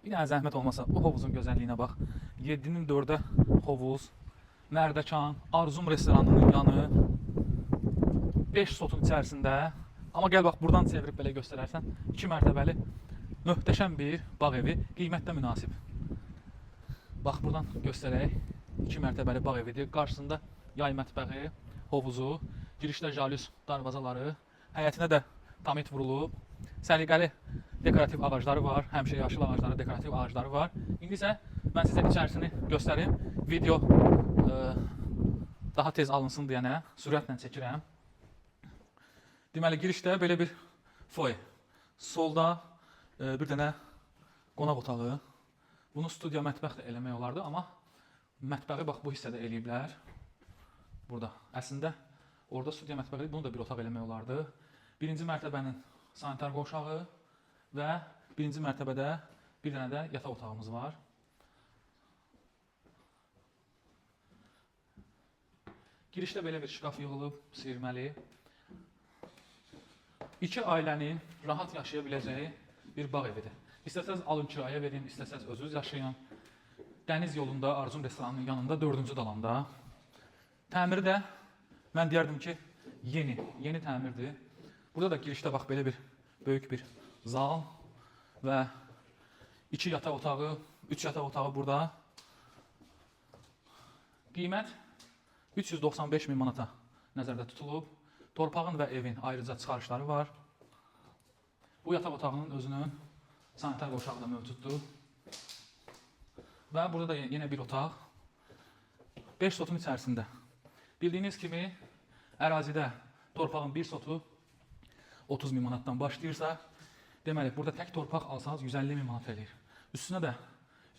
Bir dənə zəhmət olmasa bu hovuzun gözəlliyinə bax. 7-nin 4-ə hovuz, Nərdəkan, Arzum restoranının yanı, 5 sotun içərisində. Amma gəl bax buradan çevirib belə göstərərsən, 2 mərtəbəli möhtəşəm bir bağ evi, qiymətdə münasib. Bax buradan göstərək, 2 mərtəbəli bağ evidir. Qarşısında yay mətbəxi, hovuzu, girişdə jalüz darvazaları, həyətinə də tamit vurulub. Səliqəli dekorativ ağacları var, həmişə yaşıl ağacları, dekorativ ağacları var. İndi isə mən sizə içərisini göstərim. Video daha tez alınsın deyənə sürətlə çəkirəm. Deməli, girişdə belə bir foyer. Solda bir dənə qonaq otağı. Bunu studiya mətbəx də eləmək olardı, amma mətbəxi bax bu hissədə eləyiblər. Burada. Əslində, orada studiya mətbəxi, bunu da bir otaq eləmək olardı. Birinci mərtəbənin sanitar qovşağı və birinci mərtəbədə bir dənə də yataq otağımız var. Girişdə belə bir şkaf yığılıb, sirməli. İki ailənin rahat yaşaya biləcəyi bir bağ evidir. İstəsəz alın kiraya verin, istəsəz özünüz yaşayın. Dəniz yolunda, Arzum restoranının yanında, 4-cü dalanda. Təmiri də mən deyərdim ki, yeni təmirdir. Burada da girişdə bax belə bir böyük bir zal və 2 yataq otağı, 3 yataq otağı burada. Qiymət 395 min manata nəzərdə tutulub. Torpağın və evin ayrıca çıxarışları var. Bu yataq otağının özünün sanitar qovşağı da mövcuddur. Və burada da yenə bir otaq. 5 sotun içərisində. Bildiyiniz kimi ərazidə torpağın bir sotu 30 min manatdan başlayırsa, deməli burada tək torpaq alsanız 150 min manat eləyir. Üstünə də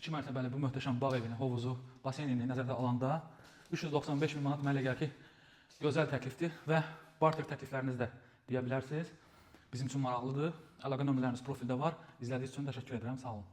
2 mərtəbəli bu möhtəşəm bağ evini, hovuzu, basenini nəzərdə alanda 395 min manat mənə gəlir ki, gözəl təklifdir və barter təklifləriniz də deyə bilərsiniz. Bizim üçün maraqlıdır. Əlaqə nömrələriniz profildə var. İzlədiyiniz üçün təşəkkür edirəm. Sağ olun.